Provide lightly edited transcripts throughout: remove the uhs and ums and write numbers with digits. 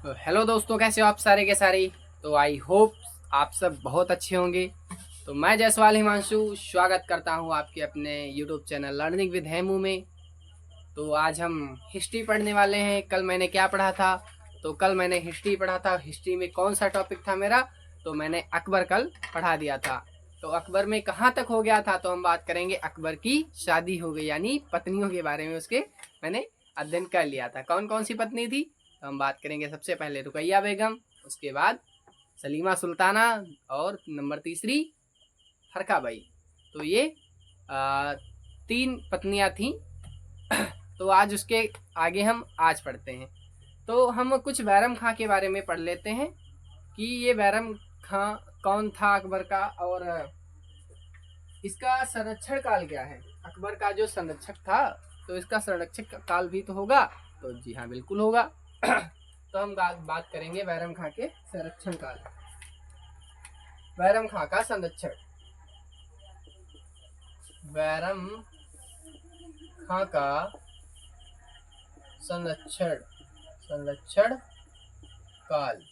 तो हेलो दोस्तों, कैसे हो आप सारे के सारे। तो आई होप आप सब बहुत अच्छे होंगे। तो मैं जयसवाल हिमांशु स्वागत करता हूं आपके अपने YouTube channel learning with Hemu में। तो आज हम हिस्ट्री पढ़ने वाले हैं। कल मैंने क्या पढ़ा था? तो कल मैंने हिस्ट्री पढ़ा था। हिस्ट्री में कौन सा टॉपिक था मेरा? तो मैंने अकबर कल पढ़ा दिया था। तो अकबर में कहाँ तक हो गया था? तो हम बात करेंगे अकबर की शादी हो गई, यानी पत्नियों के बारे में उसके मैंने अध्ययन कर लिया था। कौन कौन सी पत्नी थी? तो हम बात करेंगे सबसे पहले रुकैया बेगम, उसके बाद सलीमा सुल्ताना, और नंबर तीसरी हरकाबाई। तो ये तीन पत्नियां थीं। तो आज उसके आगे हम आज पढ़ते हैं। तो हम कुछ बैरम खां के बारे में पढ़ लेते हैं कि ये बैरम खां कौन था अकबर का, और इसका संरक्षण काल क्या है। अकबर का जो संरक्षक था, तो इसका संरक्षक काल भी तो होगा। तो जी हाँ, बिल्कुल होगा। तो हम बात करेंगे बैरम खां के संरक्षण काल। बैरम खां का संरक्षण। बैरम खां का संरक्षण काल।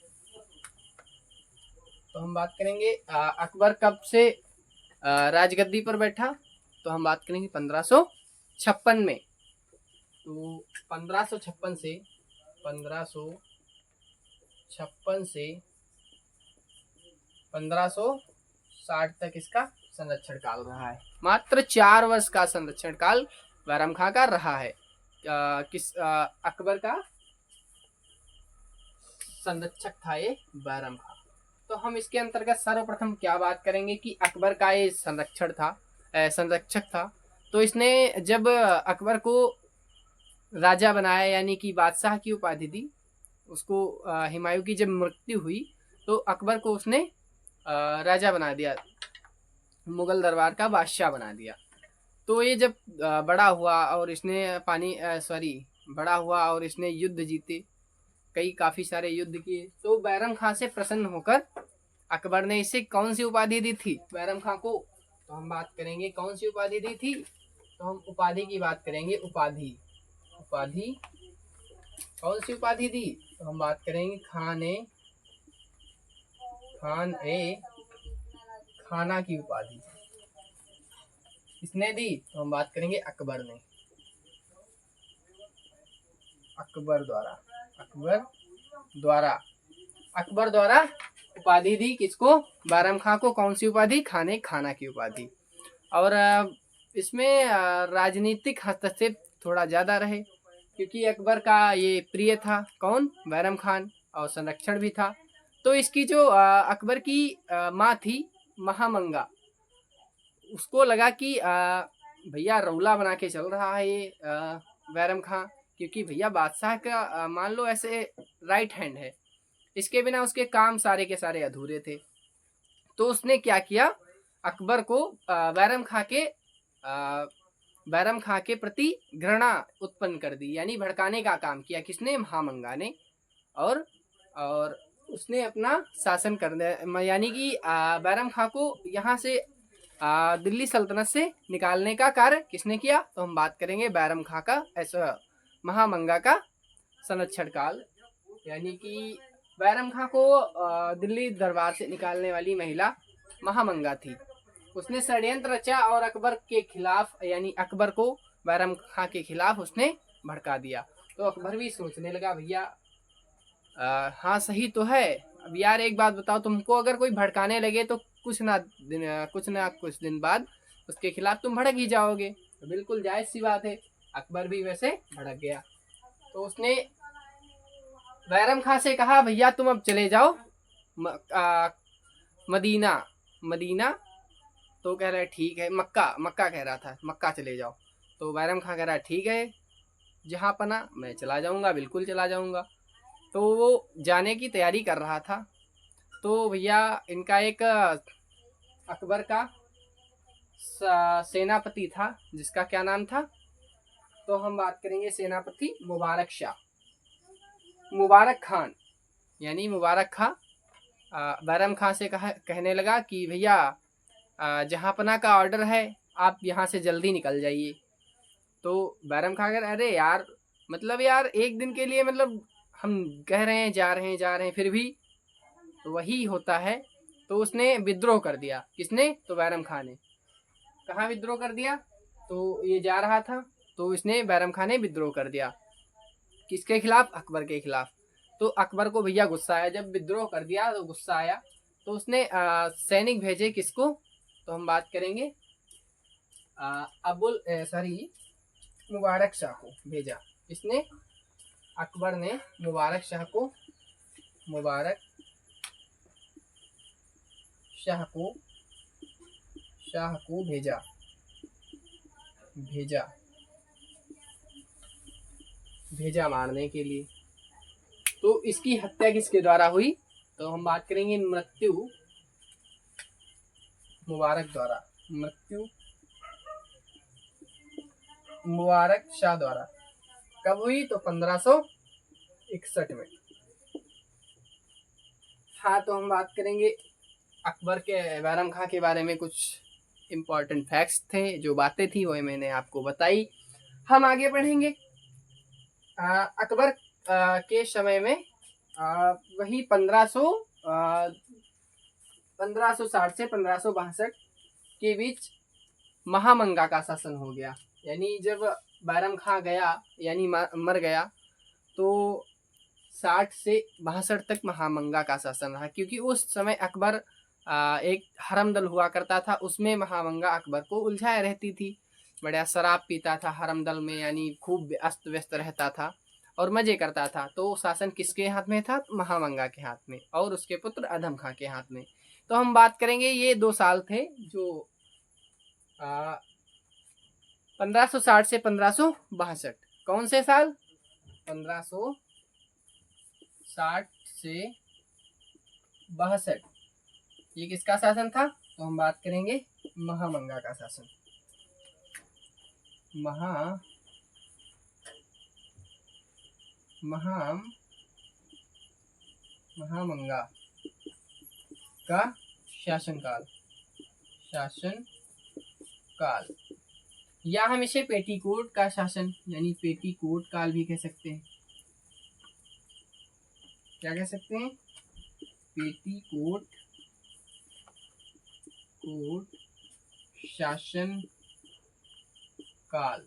तो हम बात करेंगे अकबर कब से राजगद्दी पर बैठा। तो हम बात करेंगे 1556 में। तो 1556 से 1560 तक इसका संरक्षण काल रहा है। मात्र 4 वर्ष का संरक्षण काल बैरम खां का रहा है। अकबर का संरक्षक था ये बैरम खां। तो हम इसके अंतर्गत सर्वप्रथम क्या बात करेंगे कि अकबर का ये संरक्षक था। तो इसने जब अकबर को राजा बनाया, यानी कि बादशाह की उपाधि दी उसको। हुमायूं की जब मृत्यु हुई तो अकबर को उसने राजा बना दिया, मुगल दरबार का बादशाह बना दिया। तो ये जब बड़ा हुआ और इसने बड़ा हुआ और इसने युद्ध जीते, काफी सारे युद्ध किए। तो बैरम खां से प्रसन्न होकर अकबर ने इसे कौन सी उपाधि दी थी बैरम खां को? तो हम बात करेंगे कौन सी उपाधि दी थी। तो हम उपाधि की बात करेंगे। उपाधि कौन सी उपाधि दी? तो हम बात करेंगे खान ए खाना की उपाधि किसने दी? तो हम बात करेंगे अकबर ने। अकबर द्वारा उपाधि दी किसको? बैरम खां को। कौन सी उपाधि? खाना की उपाधि। और इसमें राजनीतिक हस्तक्षेप थोड़ा ज्यादा रहे, क्योंकि अकबर का ये प्रिय था कौन? बैरम खान, और संरक्षण भी था। तो इसकी जो अकबर की माँ थी महामंगा, उसको लगा कि भैया रौला बना के चल रहा है ये बैरम खां, क्योंकि भैया बादशाह का मान लो ऐसे राइट हैंड है। इसके बिना उसके काम सारे के सारे अधूरे थे। तो उसने क्या किया? अकबर को बैरम खां के प्रति घृणा उत्पन्न कर दी, यानी भड़काने का काम किया। किसने? महामंगा ने। और उसने अपना शासन करने, यानी कि बैरम खां को यहाँ से दिल्ली सल्तनत से निकालने का कार्य किसने किया? तो हम बात करेंगे बैरम खां का महामंगा का संरक्षण काल। यानी कि बैरम खां को दिल्ली दरबार से निकालने वाली महिला महामंगा थी। उसने षड्यंत्र रचा और अकबर के खिलाफ, यानी अकबर को बैरम खां के खिलाफ उसने भड़का दिया। तो अकबर भी सोचने लगा भैया हाँ सही तो है। अब यार एक बात बताओ, तुमको अगर कोई भड़काने लगे तो कुछ ना कुछ दिन बाद उसके खिलाफ तुम भड़क ही जाओगे। तो बिल्कुल जायज सी बात है। अकबर भी वैसे भड़क गया। तो उसने बैरम खां से कहा भैया तुम अब चले जाओ मदीना। तो कह रहा है ठीक है। मक्का कह रहा था, मक्का चले जाओ। तो बैरम खां कह रहा है ठीक है, जहाँ पना मैं चला जाऊंगा, बिल्कुल चला जाऊंगा। तो वो जाने की तैयारी कर रहा था। तो भैया इनका एक अकबर का सेनापति था, जिसका क्या नाम था? तो हम बात करेंगे सेनापति मुबारक खान। यानी मुबारक खां बैरम खां से कहने लगा कि भैया जहाँपना का ऑर्डर है, आप यहाँ से जल्दी निकल जाइए। तो बैरम खां कह अरे यार, मतलब यार एक दिन के लिए, मतलब हम कह रहे हैं जा रहे हैं फिर भी तो वही होता है। तो उसने विद्रोह कर दिया। किसने? तो बैरम खां ने। कहाँ विद्रोह कर दिया? तो ये जा रहा था तो इसने बैरम खां ने विद्रोह कर दिया। किसके खिलाफ? अकबर के खिलाफ। तो अकबर को भैया गुस्सा आया, जब विद्रोह कर दिया तो गुस्सा आया। तो उसने सैनिक भेजे। किसको? तो हम बात करेंगे मुबारक शाह को भेजा। किसने? अकबर ने मुबारक शाह को भेजा मारने के लिए। तो इसकी हत्या किसके द्वारा हुई? तो हम बात करेंगे मृत्यु मुबारक शाह द्वारा। कब हुई? तो 1561 में। हाँ, तो हम बात करेंगे अकबर के बैरम खां के बारे में। कुछ इम्पोर्टेंट फैक्ट्स थे, जो बातें थी वो मैंने आपको बताई। हम आगे बढ़ेंगे। अकबर के समय में वही 1560 से 1562 के बीच महामंगा का शासन हो गया। यानी जब बैरम खां गया यानी मर गया तो 60 से 62 तक महामंगा का शासन रहा। क्योंकि उस समय अकबर एक हरम दल हुआ करता था, उसमें महामंगा अकबर को उलझाए रहती थी। बढ़िया शराब पीता था हरम दल में, यानी खूब अस्त व्यस्त रहता था और मजे करता था। तो शासन किसके हाथ में था? महामंगा के हाथ में, और उसके पुत्र अधम खां के हाथ में। तो हम बात करेंगे ये 2 साल थे जो 1560 से 1562। कौन से साल? 1560 से 62। ये किसका शासन था? तो हम बात करेंगे महामंगा का शासन। महामंगा का शासनकाल या हम इसे पेटीकोट का शासन यानी पेटीकोट काल भी कह सकते हैं। क्या कह सकते हैं? पेटीकोट शासन काल।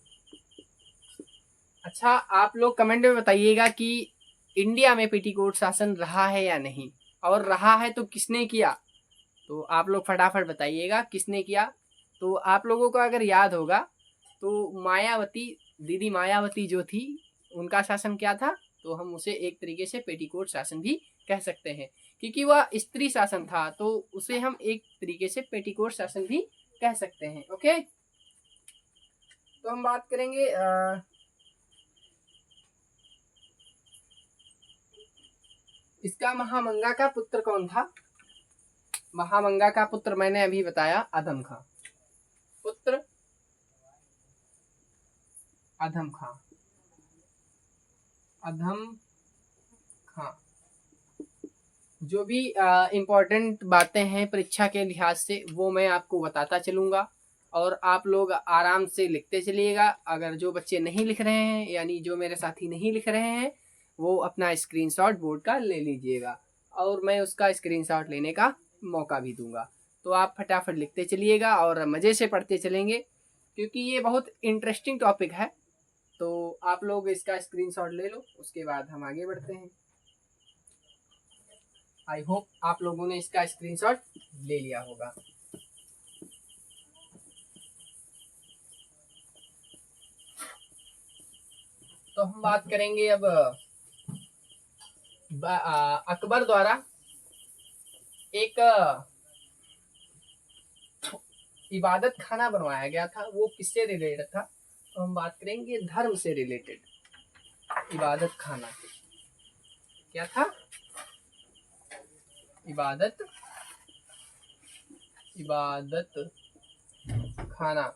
अच्छा, आप लोग कमेंट में बताइएगा कि इंडिया में पेटीकोट शासन रहा है या नहीं, और रहा है तो किसने किया? तो आप लोग फटाफट बताइएगा किसने किया। तो आप लोगों को अगर याद होगा तो दीदी मायावती जो थी, उनका शासन क्या था? तो हम उसे एक तरीके से पेटीकोट शासन भी कह सकते हैं, क्योंकि वह स्त्री शासन था, तो उसे हम एक तरीके से पेटीकोट शासन भी कह सकते हैं। ओके, तो हम बात करेंगे इसका महामंगा का पुत्र कौन था? महामंगा का पुत्र मैंने अभी बताया, अधम खां। पुत्र अधम खां। जो भी इम्पोर्टेंट बातें हैं परीक्षा के लिहाज से वो मैं आपको बताता चलूँगा, और आप लोग आराम से लिखते चलिएगा। अगर जो बच्चे नहीं लिख रहे हैं, यानी जो मेरे साथी नहीं लिख रहे हैं, वो अपना स्क्रीनशॉट बोर्ड का ले लीजिएगा, और मैं उसका स्क्रीनशॉट लेने का मौका भी दूंगा। तो आप फटाफट लिखते चलिएगा और मज़े से पढ़ते चलेंगे, क्योंकि ये बहुत इंटरेस्टिंग टॉपिक है। तो आप लोग इसका स्क्रीनशॉट ले लो, उसके बाद हम आगे बढ़ते हैं। आई होप आप लोगों ने इसका स्क्रीनशॉट ले लिया होगा। तो हम बात करेंगे अब अकबर द्वारा एक इबादत खाना बनवाया गया था। वो किससे रिलेटेड था? तो हम बात करेंगे धर्म से रिलेटेड। इबादत खाना क्या था? इबादत खाना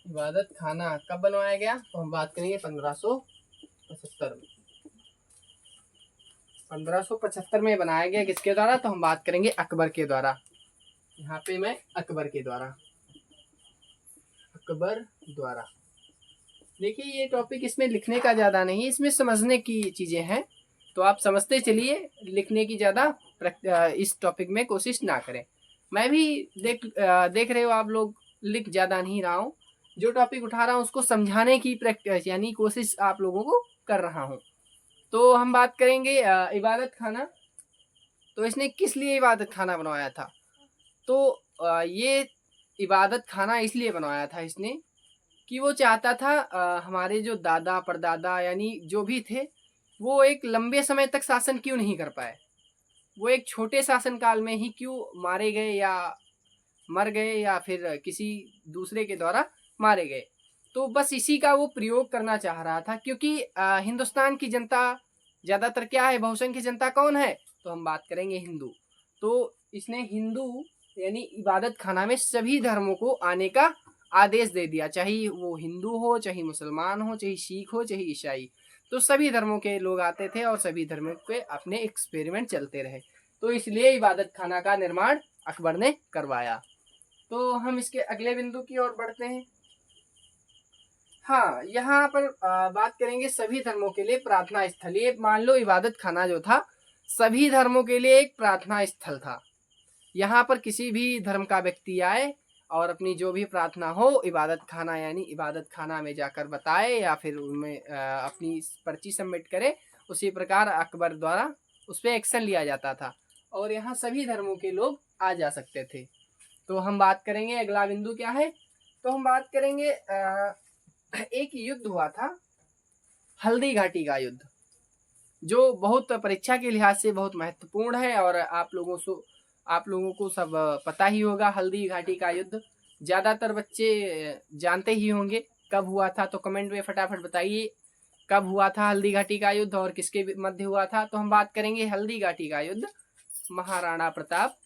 इबादत खाना कब बनवाया गया? तो हम बात करेंगे 1575 में। 1575 में बनाया गया। किसके द्वारा? तो हम बात करेंगे अकबर के द्वारा। यहाँ पे मैं अकबर अकबर द्वारा। देखिए ये टॉपिक इसमें लिखने का ज़्यादा नहीं, इसमें समझने की चीज़ें हैं, तो आप समझते चलिए, लिखने की ज़्यादा इस टॉपिक में कोशिश ना करें। मैं भी देख रहे हो आप लोग, लिख ज़्यादा नहीं रहा हूँ, जो टॉपिक उठा रहा हूँ उसको समझाने की प्रैक्टिस यानी कोशिश आप लोगों को कर रहा हूँ। तो हम बात करेंगे इबादत खाना। तो इसने किस लिए इबादत खाना बनवाया था? तो ये इबादत खाना इसलिए बनवाया था इसने कि वो चाहता था हमारे जो दादा परदादा यानी जो भी थे, वो एक लंबे समय तक शासन क्यों नहीं कर पाए, वो एक छोटे शासन काल में ही क्यों मारे गए या मर गए या फिर किसी दूसरे के द्वारा मारे गए। तो बस इसी का वो प्रयोग करना चाह रहा था, क्योंकि हिंदुस्तान की जनता ज़्यादातर क्या है, बहुसंख्य जनता कौन है? तो हम बात करेंगे हिंदू। तो इसने हिंदू यानी इबादत खाना में सभी धर्मों को आने का आदेश दे दिया, चाहे वो हिंदू हो, चाहे मुसलमान हो, चाहे सिख हो, चाहे ईसाई। तो सभी धर्मों के लोग आते थे और सभी धर्मों के अपने एक्सपेरिमेंट चलते रहे। तो इसलिए इबादत खाना का निर्माण अकबर ने करवाया। तो हम इसके अगले बिंदु की ओर बढ़ते हैं। हाँ, यहाँ पर बात करेंगे सभी धर्मों के लिए प्रार्थना स्थल। ये मान लो इबादत खाना जो था सभी धर्मों के लिए एक प्रार्थना स्थल था। यहाँ पर किसी भी धर्म का व्यक्ति आए और अपनी जो भी प्रार्थना हो इबादत खाना यानी इबादत खाना में जाकर बताए या फिर उनमें अपनी पर्ची सबमिट करे। उसी प्रकार अकबर द्वारा उस पर एक्शन लिया जाता था और यहाँ सभी धर्मों के लोग आ जा सकते थे। तो हम बात करेंगे अगला बिंदु क्या है, तो हम बात करेंगे एक युद्ध हुआ था, हल्दी घाटी का युद्ध, जो बहुत परीक्षा के लिहाज से बहुत महत्वपूर्ण है और आप लोगों को सब पता ही होगा। हल्दी घाटी का युद्ध ज़्यादातर बच्चे जानते ही होंगे कब हुआ था, तो कमेंट में फटाफट बताइए कब हुआ था हल्दी घाटी का युद्ध और किसके मध्य हुआ था। तो हम बात करेंगे हल्दी घाटी का युद्ध महाराणा प्रताप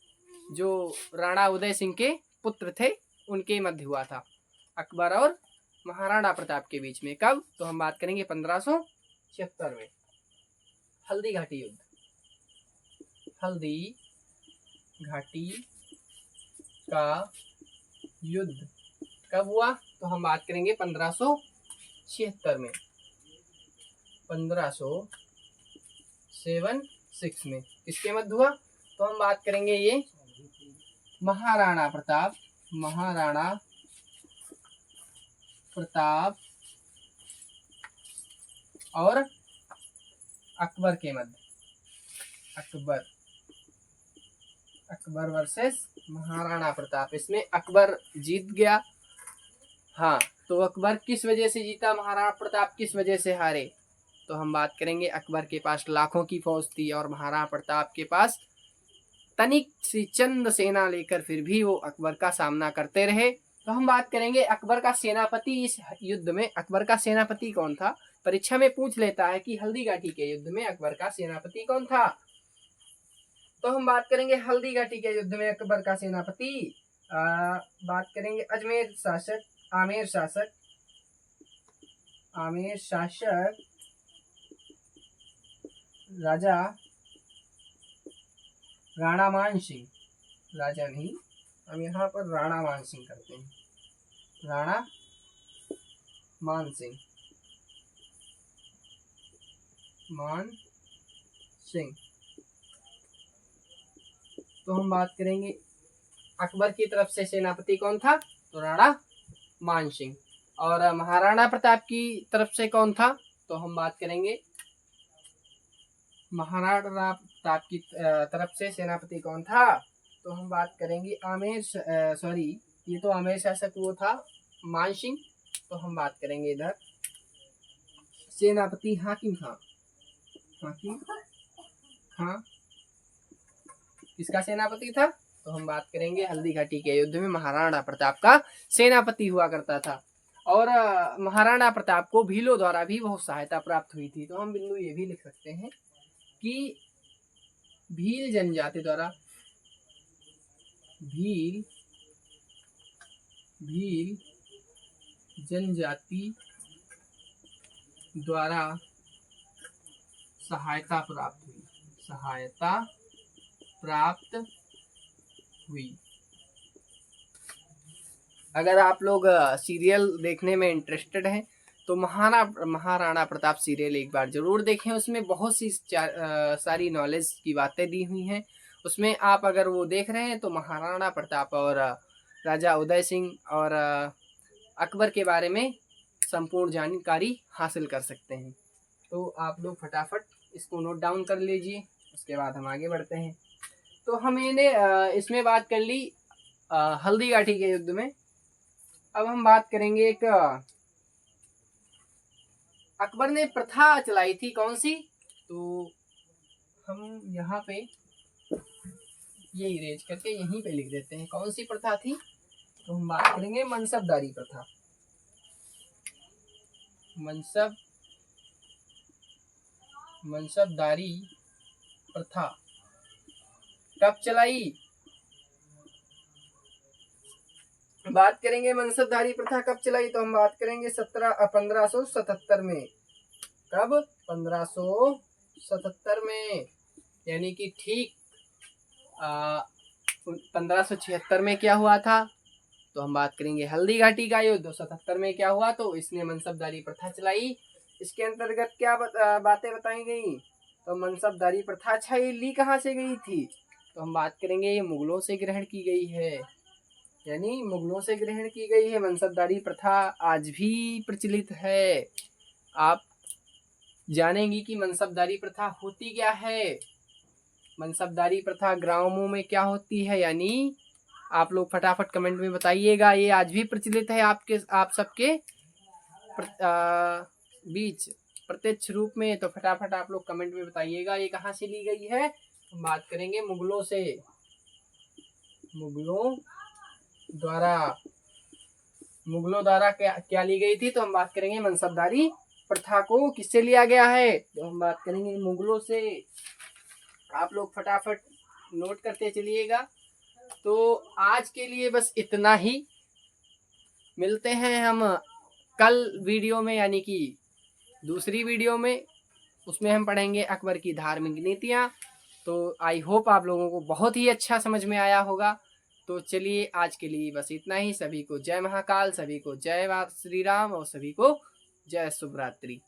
जो राणा उदय सिंह के पुत्र थे उनके मध्य हुआ था, अकबर और महाराणा प्रताप के बीच में। कब? तो हम बात करेंगे 1576 में हल्दी घाटी युद्ध। हल्दी घाटी का युद्ध कब हुआ? तो हम बात करेंगे 1576 में, 1576 में किसके मध्य हुआ? तो हम बात करेंगे ये महाराणा प्रताप और अकबर के मध्य। अकबर वर्सेस महाराणा प्रताप, इसमें अकबर जीत गया। हाँ, तो अकबर किस वजह से जीता, महाराणा प्रताप किस वजह से हारे? तो हम बात करेंगे अकबर के पास लाखों की फौज थी और महाराणा प्रताप के पास तनिक सी चंद सेना लेकर फिर भी वो अकबर का सामना करते रहे। तो हम बात करेंगे अकबर का सेनापति। इस युद्ध में अकबर का सेनापति कौन था? परीक्षा में पूछ लेता है कि हल्दी घाटी के युद्ध में अकबर का सेनापति कौन था। तो हम बात करेंगे हल्दी घाटी के युद्ध में अकबर का सेनापति बात करेंगे आमेर शासक राजा राणा मान सिंह। राजा नहीं, हम यहाँ पर राणा मान सिंह करते हैं, राणा मान सिंह। तो हम बात करेंगे अकबर की तरफ से सेनापति कौन था? तो राणा मान सिंह। और महाराणा प्रताप की तरफ से कौन था? तो हम बात करेंगे महाराणा प्रताप की तरफ से सेनापति कौन था? तो हम बात करेंगे ये तो आमेर शासक वो था मान सिंह। तो हम बात करेंगे इधर सेनापति हाकिम खां किसका सेनापति था? तो हम बात करेंगे हल्दी घाटी के युद्ध में महाराणा प्रताप का सेनापति हुआ करता था। और महाराणा प्रताप को भीलों द्वारा भी बहुत सहायता प्राप्त हुई थी। तो हम बिंदु ये भी लिख सकते हैं कि भील जनजाति द्वारा भील जनजाति द्वारा सहायता प्राप्त हुई। अगर आप लोग सीरियल देखने में इंटरेस्टेड हैं तो महाराणा प्रताप सीरियल एक बार जरूर देखें। उसमें बहुत सी सारी नॉलेज की बातें दी हुई हैं। उसमें आप अगर वो देख रहे हैं तो महाराणा प्रताप और राजा उदय सिंह और अकबर के बारे में संपूर्ण जानकारी हासिल कर सकते हैं। तो आप लोग फटाफट इसको नोट डाउन कर लीजिए, उसके बाद हम आगे बढ़ते हैं। तो हमने इसमें बात कर ली हल्दी घाटी के युद्ध में। अब हम बात करेंगे एक अकबर ने प्रथा चलाई थी कौन सी, तो हम यहाँ पे ये इरेज करके यहीं पे लिख देते हैं कौन सी प्रथा थी। तो हम बात करेंगे मनसबदारी प्रथा। मनसबदारी प्रथा कब चलाई, बात करेंगे मनसबदारी प्रथा कब चलाई। तो हम बात करेंगे 1577 में। कब, 1577 में, यानी कि ठीक 1576 में क्या हुआ था। तो हम बात करेंगे हल्दी घाटी का युद्ध। 77 में क्या हुआ, तो इसने मनसबदारी प्रथा चलाई। इसके अंतर्गत क्या बातें बताई गई, तो मनसबदारी प्रथा ली कहाँ से गई थी, तो हम बात करेंगे ये मुगलों से ग्रहण की गई है, यानी मुगलों से ग्रहण की गई है। मनसबदारी प्रथा आज भी प्रचलित है। आप जानेंगी कि मनसबदारी प्रथा होती क्या है, मनसबदारी प्रथा ग्रामों में क्या होती है, यानी आप लोग फटाफट कमेंट में बताइएगा। ये आज भी प्रचलित है आप सबके बीच प्रत्यक्ष रूप में। तो फटाफट आप लोग कमेंट में बताइएगा ये कहाँ से ली गई है। हम बात करेंगे मुगलों से, मुगलों द्वारा क्या ली गई थी। तो हम बात करेंगे मनसबदारी प्रथा को किससे लिया गया है, तो हम बात करेंगे मुगलों से। आप लोग फटाफट नोट करते चलिएगा। तो आज के लिए बस इतना ही, मिलते हैं हम कल वीडियो में, यानी कि दूसरी वीडियो में। उसमें हम पढ़ेंगे अकबर की धार्मिक नीतियाँ। तो आई होप आप लोगों को बहुत ही अच्छा समझ में आया होगा। तो चलिए आज के लिए बस इतना ही। सभी को जय महाकाल, सभी को जय श्री राम और सभी को जय शुभरात्रि।